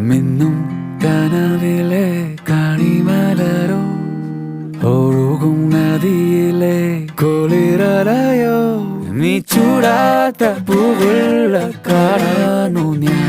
മിന്നും കനവിലെ കണിമലരോ ഒഴുകും നദിയിലെ കുളിരലയോ നീ ചൂടാത്ത പൂവുള്ള കാണാനു ഞാൻ